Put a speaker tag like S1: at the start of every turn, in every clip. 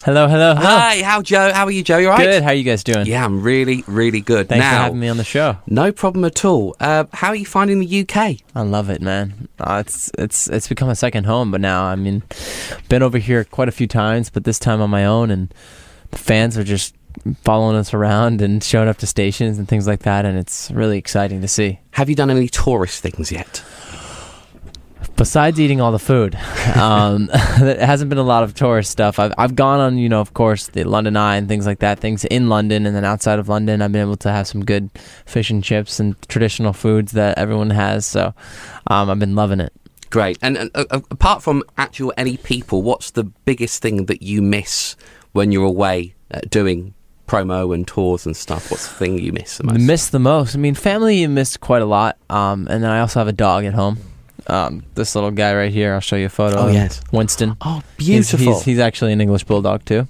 S1: Hello, hello, hello.
S2: Hi, how are you, Joe? You all right?
S1: Good. How are you guys doing?
S2: Yeah, I'm really, really good.
S1: Thanks for having me on the show.
S2: No problem at all. How are you finding the UK?
S1: I love it, man. It's become a second home, but now, I mean, been over here quite a few times, but this time on my own, and the fans are just following us around and showing up to stations and things like that, and it's really exciting to see.
S2: Have you done any tourist things yet?
S1: Besides eating all the food, there hasn't been a lot of tourist stuff. I've gone on, of course, the London Eye and things like that, things in London, and then outside of London, I've been able to have some good fish and chips and traditional foods that everyone has, so I've been loving it.
S2: Great. And apart from any people, what's the biggest thing that you miss when you're away doing promo and tours and stuff? What's the thing you miss the most?
S1: Miss the most? I mean, family you miss quite a lot, and then I also have a dog at home. This little guy right here, I'll show you a photo.
S2: Oh, yes.
S1: Winston.
S2: Oh, beautiful.
S1: He's actually an English Bulldog too.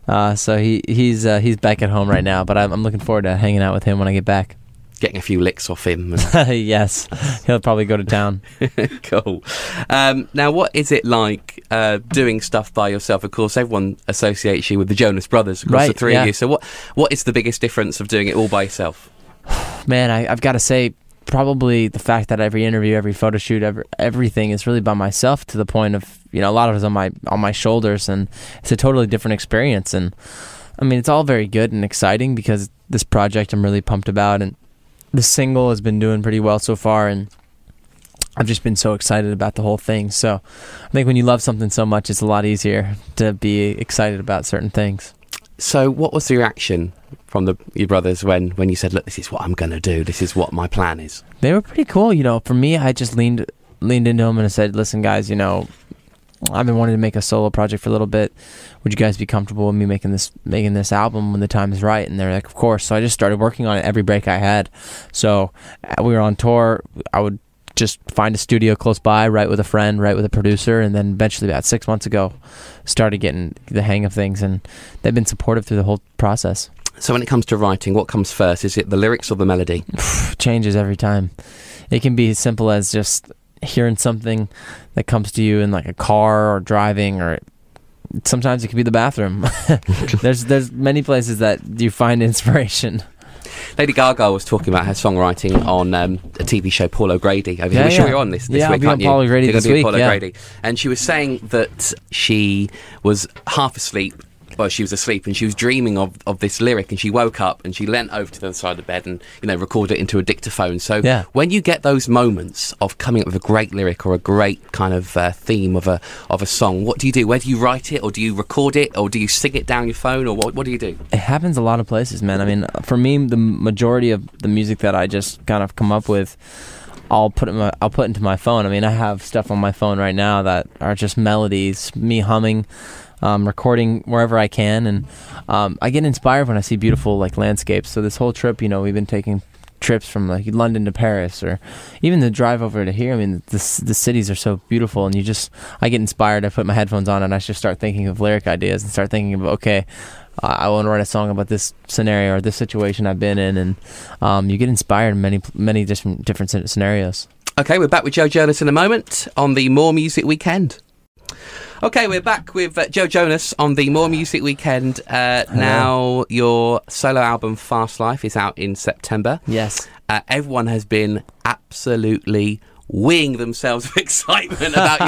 S1: So he's back at home right now, but I'm looking forward to hanging out with him when I get back.
S2: Getting a few licks off him.
S1: Yes, he'll probably go to town.
S2: Cool. Now, what is it like doing stuff by yourself? Of course, everyone associates you with the Jonas Brothers, across the three of you. So what is the biggest difference of doing it all by yourself?
S1: Man, I've got to say, probably the fact that every interview, every photo shoot, everything is really by myself, to the point of, a lot of it is on my shoulders, and it's a totally different experience. And I mean, it's all very good and exciting because this project I'm really pumped about, and the single has been doing pretty well so far, and I've just been so excited about the whole thing. So I think when you love something so much, it's a lot easier to be excited about certain things.
S2: So what was the reaction from your brothers when you said, look, this is what I'm going to do, this is what my plan is?
S1: They were pretty cool. For me, I just leaned into them and I said, listen, guys, I've been wanting to make a solo project for a little bit. Would you guys be comfortable with me making this album when the time is right? And they're like, of course. So I just started working on it every break I had. So we were on tour. I would just find a studio close by, write with a friend, write with a producer, and then eventually about 6 months ago started getting the hang of things, and they've been supportive through the whole process.
S2: So when it comes to writing, what comes first? Is it the lyrics or the melody?
S1: Changes every time. It can be as simple as just hearing something that comes to you in like a car or driving, or sometimes it could be the bathroom. There's many places that you find inspiration.
S2: Lady Gaga was talking about her songwriting on a TV show, Paul O'Grady. We're sure you're on this week,
S1: I'll be on Paul O'Grady this week.
S2: And she was saying that she was half asleep. Well, she was asleep and she was dreaming of this lyric, and she woke up and she leant over to the other side of the bed and recorded it into a dictaphone. So when you get those moments of coming up with a great lyric or a great kind of theme of a song, what do you do? Where do you write it, or do you record it, or do you sing it down your phone, or what do you do?
S1: It happens a lot of places, man. I mean, for me, the majority of the music that I just kind of come up with, I'll put into my phone. I mean, I have stuff on my phone right now that are just melodies, me humming, recording wherever I can, and I get inspired when I see beautiful landscapes. So this whole trip, we've been taking trips from London to Paris, or even the drive over to here. I mean, the cities are so beautiful, and I get inspired. I put my headphones on and I just start thinking of lyric ideas and start thinking of, okay, I want to write a song about this scenario or this situation I've been in, and you get inspired in many different scenarios. Okay,
S2: we're back with Joe Jonas in a moment on the More Music Weekend. Okay, we're back with Joe Jonas on the More Music Weekend. Now, your solo album, Fast Life, is out in September.
S1: Yes.
S2: Everyone has been absolutely weeing themselves with excitement about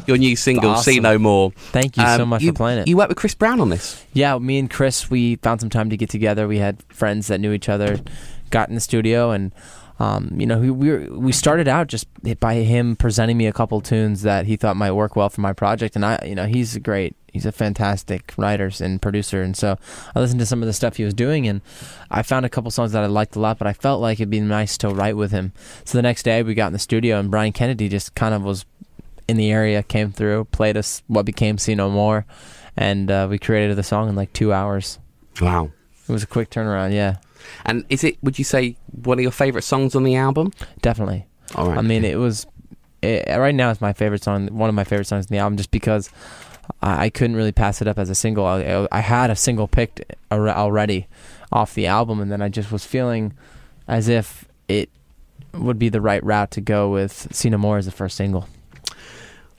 S2: your new single,
S1: awesome.
S2: See No More.
S1: Thank you so much for playing it.
S2: You worked with Chris Brown on this?
S1: Yeah, me and Chris, we found some time to get together. We had friends that knew each other, got in the studio, and we started out just by him presenting me a couple tunes that he thought might work well for my project, and he's a fantastic writer and producer, and so I listened to some of the stuff he was doing, and I found a couple songs that I liked a lot, but I felt like it'd be nice to write with him. So the next day we got in the studio, and Brian Kennedy just kind of was in the area, came through, played us what became See No More, and we created the song in 2 hours.
S2: Wow.
S1: It was a quick turnaround, yeah.
S2: And is it, would you say, one of your favourite songs on the album?
S1: Definitely.
S2: All right.
S1: I mean, right now it's my favorite song, one of my favorite songs in the album, just because I couldn't really pass it up as a single. I had a single picked already off the album, and then I just was feeling as if it would be the right route to go with See No More as the first single.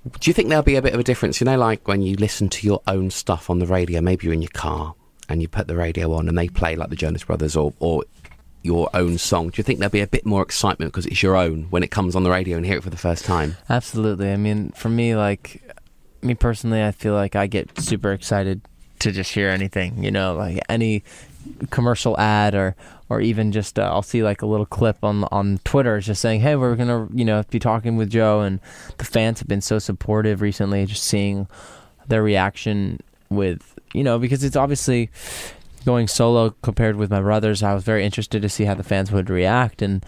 S2: Do you think there'll be a bit of a difference? You know, like when you listen to your own stuff on the radio, maybe you're in your car and you put the radio on and they play like the Jonas Brothers or your own song. Do you think there'll be a bit more excitement because it's your own when it comes on the radio and hear it for the first time?
S1: Absolutely. I mean, for me, like, me personally, I feel like I get super excited to just hear anything, you know, like any commercial ad or even just I'll see like a little clip on Twitter just saying, hey, we're gonna, you know, be talking with Joe, and the fans have been so supportive recently, just seeing their reaction with, you know, because it's obviously going solo compared with my brothers. I was very interested to see how the fans would react, and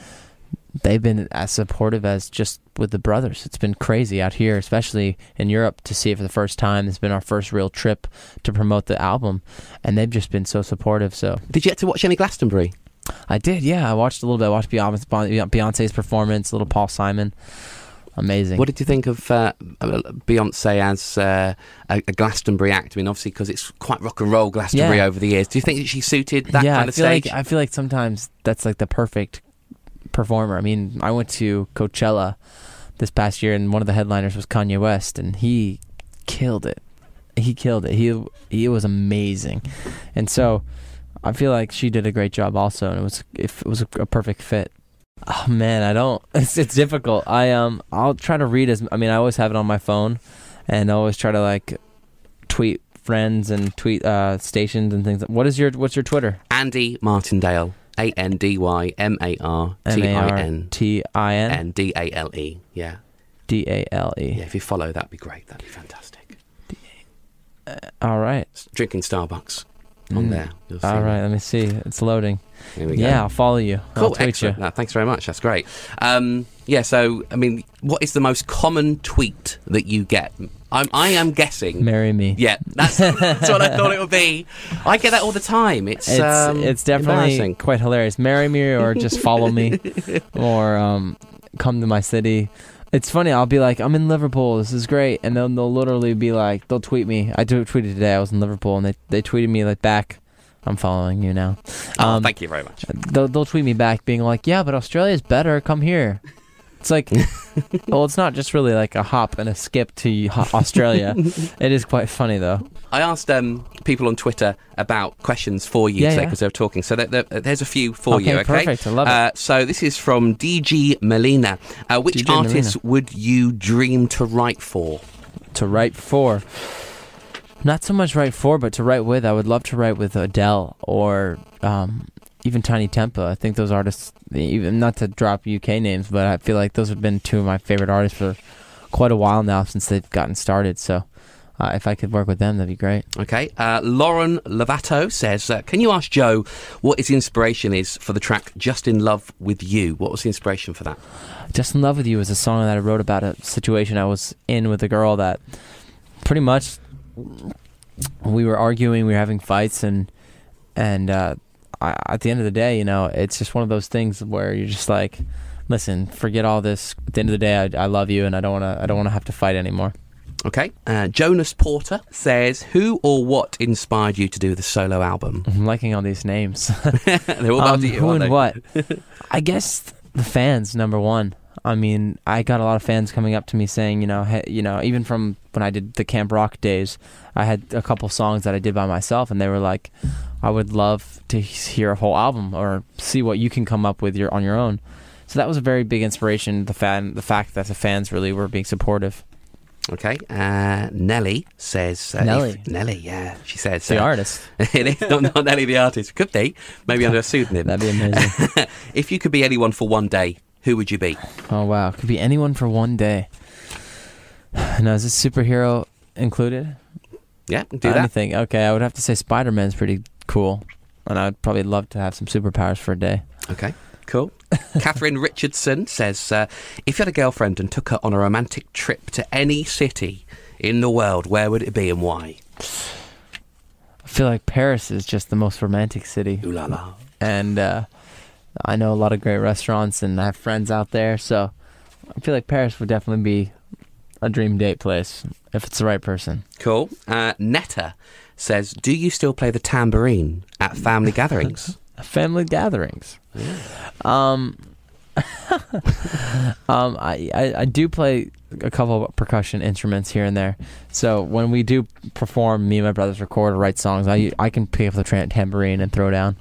S1: they've been as supportive as just with the brothers. It's been crazy out here, especially in Europe, to see it for the first time. It's been our first real trip to promote the album, and they've just been so supportive. So,
S2: did you get to watch any Glastonbury?
S1: I did, yeah. I watched a little bit. I watched Beyonce's performance, a little Paul Simon. Amazing.
S2: What did you think of Beyonce as a Glastonbury act? I mean, obviously, because it's quite rock and roll Glastonbury over the years. Do you think that she suited that kind of stage?
S1: I feel like sometimes that's like the perfect performer. I mean, I went to Coachella this past year, and one of the headliners was Kanye West, and he killed it. He was amazing, and so I feel like she did a great job also, and it was a perfect fit. Oh man, it's difficult. I'll try to read I always have it on my phone, and I always try to like tweet friends and tweet stations and things. What's your Twitter?
S2: Andy Martindale. ANDYMARTINDALE. Yeah.
S1: DALE.
S2: Yeah, if you follow, that'd be great. That'd be fantastic.
S1: All right.
S2: Drinking Starbucks on there.
S1: All right, let me see. It's loading.
S2: Here we go.
S1: Yeah, I'll follow you.
S2: Cool,
S1: I'll tweet
S2: excellent.
S1: you.
S2: No, thanks very much. That's great. Yeah, so, I mean, what is the most common tweet that you get? I am guessing.
S1: Marry me.
S2: Yeah, that's what I thought it would be. I get that all the time. It's
S1: definitely quite hilarious. Marry me, or just follow me, or come to my city. It's funny. I'll be like, I'm in Liverpool. This is great, and they'll literally be like, they'll tweet me. I tweeted today. I was in Liverpool, and they tweeted me like back, I'm following you now.
S2: Thank you very much.
S1: They'll tweet me back being like, yeah, but Australia's better. Come here. It's like, well, it's not just really like a hop and a skip to Australia. It is quite funny, though.
S2: I asked people on Twitter about questions for you today because they were talking. So there's a few for you, okay?
S1: Perfect. I love it.
S2: So this is from DG Melina. Which
S1: DG
S2: artist
S1: Melina.
S2: would you dream to write for?
S1: To write for? Not so much write for, but to write with. I would love to write with Adele or even Tiny Tempa. I think those artists, even not to drop UK names, but I feel like those have been two of my favorite artists for quite a while now since they've gotten started. So if I could work with them, that'd be great.
S2: Okay. Lauren Lovato says, can you ask Joe what his inspiration is for the track Just in Love With You? What was the inspiration for that?
S1: Just in Love With You is a song that I wrote about a situation I was in with a girl that pretty much we were arguing, we were having fights, and at the end of the day, you know, it's just one of those things where you're just like, listen, forget all this. At the end of the day, I love you, and I don't want to have to fight anymore.
S2: Okay. Jonas Porter says, who or what inspired you to do the solo album?
S1: I'm liking all these names.
S2: They're all about you,
S1: who
S2: aren't
S1: and
S2: they?
S1: what? I guess the fans, number one. I mean, I got a lot of fans coming up to me saying, you know, hey, you know, even from when I did the Camp Rock days, I had a couple songs that I did by myself, and they were like, I would love to hear a whole album or see what you can come up with on your own. So that was a very big inspiration, the fact that the fans really were being supportive.
S2: Okay. Nelly says...
S1: Nelly?
S2: Nelly, yeah. She says...
S1: The artist.
S2: It is not Nelly the artist. Could be. Maybe under a pseudonym.
S1: That'd be amazing.
S2: If you could be anyone for one day, who would you be?
S1: Oh, wow. Could be anyone for one day. Now, is this superhero included?
S2: Yeah, do that.
S1: Anything. Okay, I would have to say Spider-Man's pretty cool. And I'd probably love to have some superpowers for a day.
S2: Okay, cool. Catherine Richardson says, if you had a girlfriend and took her on a romantic trip to any city in the world, where would it be and why?
S1: I feel like Paris is just the most romantic city.
S2: Ooh la la.
S1: And I know a lot of great restaurants, and I have friends out there, so I feel like Paris would definitely be a dream date place if it's the right person.
S2: Cool. Netta says, do you still play the tambourine at family gatherings?
S1: Family gatherings.
S2: Yeah.
S1: I do play a couple of percussion instruments here and there. So when we do perform, me and my brothers record or write songs, I can pick up the tambourine and throw down.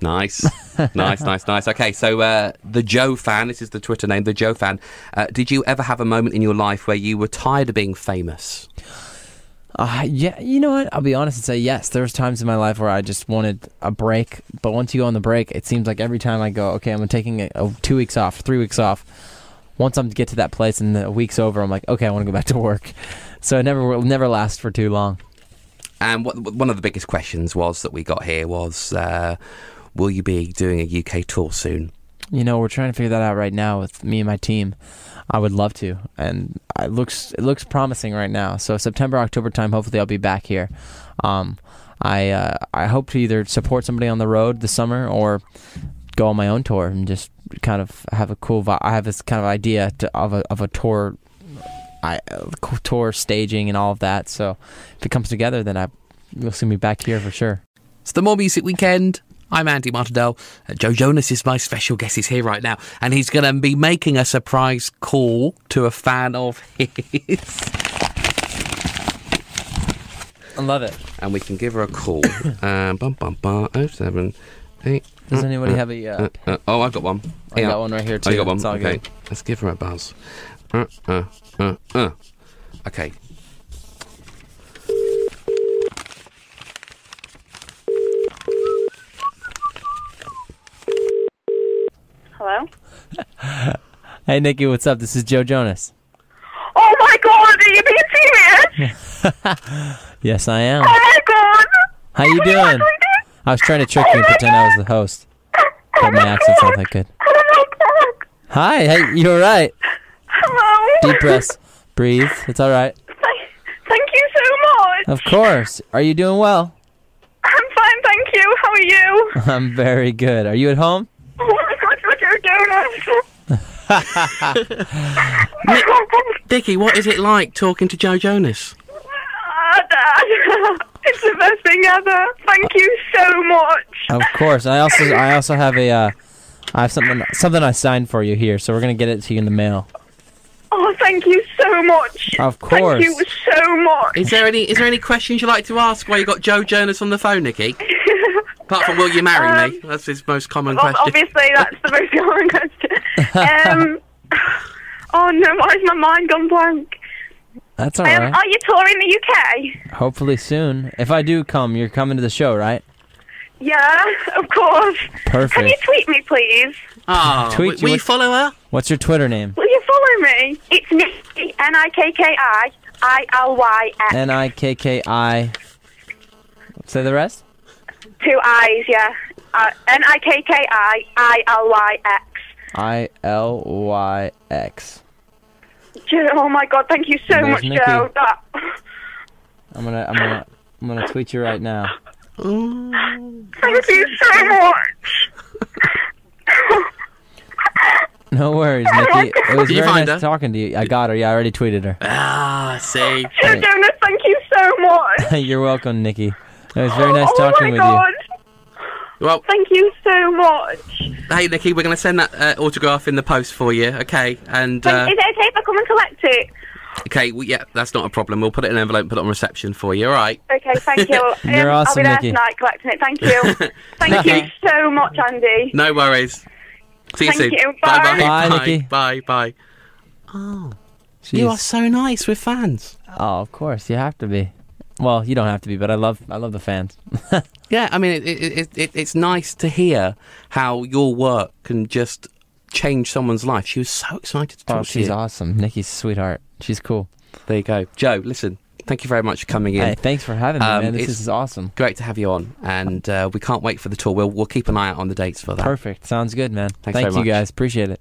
S2: Nice. Nice. Okay, so the Joe fan, this is the Twitter name, the Joe fan. Did you ever have a moment in your life where you were tired of being famous?
S1: Yeah, you know what? I'll be honest and say yes. There was times in my life where I just wanted a break, but once you go on the break, it seems like every time I go, okay, I'm taking 2 weeks off, 3 weeks off. Once I get to that place and the week's over, I'm like, okay, I want to go back to work. So it never lasts for too long.
S2: And one of the biggest questions that we got here was, will you be doing a UK tour soon?
S1: You know, we're trying to figure that out right now with me and my team. I would love to, and it looks promising right now. So September, October time, hopefully I'll be back here. I hope to either support somebody on the road this summer or go on my own tour and just kind of have a cool vibe. I have this kind of idea of a tour, tour staging and all of that. So if it comes together, then you'll see me back here for sure.
S2: It's the More Music Weekend. I'm Andy Martindale. Joe Jonas is my special guest. He's here right now, and he's going to be making a surprise call to a fan of his.
S1: I love it.
S2: And we can give her a call. 078.
S1: Does anybody have a...
S2: oh, I've got one.
S1: I got one right here too.
S2: Oh, you got one?
S1: It's all
S2: okay.
S1: good.
S2: Let's give her a buzz. Okay.
S3: Hello?
S1: Hey, Nikki, what's up? This is Joe Jonas.
S3: Oh my god, are you being serious?
S1: Yes, I am.
S3: Oh my god!
S1: How you doing? I was trying to trick you and pretend I was the host. But my accent's not that good.
S3: Oh my god!
S1: Hi, hey, you alright?
S3: Hello?
S1: Deep breaths. Breathe. It's alright.
S3: Thank you so much!
S1: Of course. Are you doing well?
S3: I'm fine, thank you. How are you?
S1: I'm very good. Are you at home?
S3: Oh my god, you're Jonas!
S2: Dickie, what is it like talking to Joe Jonas?
S3: Dad, it's the best thing ever. Thank you so much.
S1: Of course. I also have I have something I signed for you here, so we're gonna get it to you in the mail.
S3: Oh, thank you so much.
S1: Of course.
S3: Thank you so much.
S2: Is there any questions you'd like to ask while you got Joe Jonas on the phone, Nikki? Apart from, will you marry me? That's his most common question.
S3: Obviously, that's the most common question. Oh no, why has my mind gone blank?
S1: That's all right.
S3: Are you touring the UK?
S1: Hopefully soon. If I do come, you're coming to the show, right?
S3: Yeah, of course.
S1: Perfect.
S3: Can you tweet me, please?
S2: Oh, will you follow her?
S1: What's your Twitter name?
S3: Will you follow me? It's Nikki, Nikki,
S1: Nikki. Say the rest?
S3: 2 I's, yeah. Nikki,
S1: Ilyx.
S3: Oh my god, thank you so much,
S1: Nikki.
S3: Joe.
S1: I'm gonna tweet you right now.
S3: Thank you so much.
S1: No worries, Nikki. It was
S2: Did you
S1: very
S2: find
S1: nice
S2: her?
S1: talking to you. I got her. Yeah, I already tweeted her.
S2: Ah, see.
S3: Joe Jonas, thank you so much.
S1: You're welcome, Nikki. It was very nice talking with you.
S2: Well,
S3: Thank you so much.
S2: hey, Nikki, we're going to send that autograph in the post for you, okay? And
S3: Is it okay if I come and collect it?
S2: okay, well, yeah, that's not a problem. We'll put it in an envelope and put it on reception for you, all right?
S3: Okay, thank you.
S1: You're awesome,
S3: I'll
S1: Nikki.
S3: be there tonight collecting it. Thank you. Thank you so much, Andy.
S2: No worries. See you soon.
S3: Thank you.
S2: Bye-bye.
S1: Bye,
S2: Bye.
S1: Nikki.
S2: Bye. Oh, you are so nice with fans.
S1: Oh, of course, you have to be. Well, you don't have to be, but I love the fans.
S2: Yeah, I mean, it's nice to hear how your work can just change someone's life. She was so excited to talk to
S1: She's
S2: you.
S1: awesome. Nikki's a sweetheart. She's cool.
S2: There you go. Joe, listen, thank you very much for coming in.
S1: Hey, thanks for having me, man. This
S2: it's
S1: is awesome.
S2: Great to have you on, and we can't wait for the tour. We'll keep an eye out on the dates for that.
S1: Perfect. Sounds good, man.
S2: Thanks
S1: Thank
S2: very
S1: you,
S2: much.
S1: guys. Appreciate it.